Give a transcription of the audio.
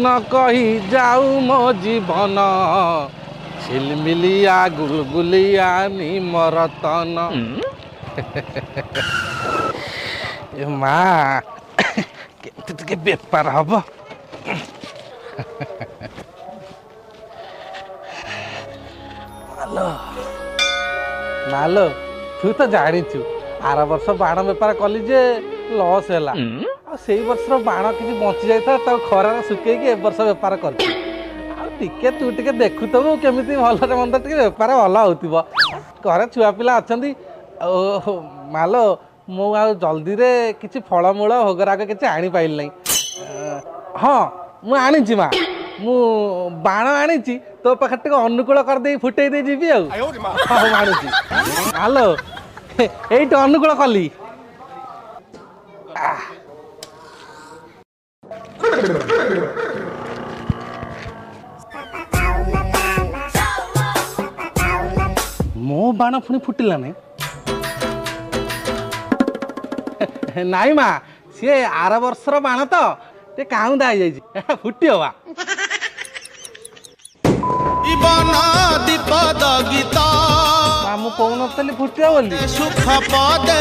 न कही जाऊ मो जीवन झिलमिलिया गुलगुलिया निमरतन ए माँ के बेपार हम मालो मालो तू तो जाचु आर वर्ष बाण बेपार कली जे लॉस है से वर्ष बाण किसी बची जाता खरार सुखे ए वर्ष बेपार कर तू टे देखु तबु केमी भल मंद टे बेपार भल हो घरे छुआ पिला अच्छा मालो मु जल्दी रे किसी फलमूल भोगराग किसी आनी पाइल नहीं हाँ मु आनी माँ मु बाण आनी तो पाखे टे अनुकूल करदे फुटे दे जीवी आनी हेलो ये अनुकूल कली मो बाण पुणी फुटिला नहीं नाई माँ सी आर वर्षर बाण तो टे काउदा फुटी हवा दीपद गीत मु कौन फुटिया बोली सुख पदे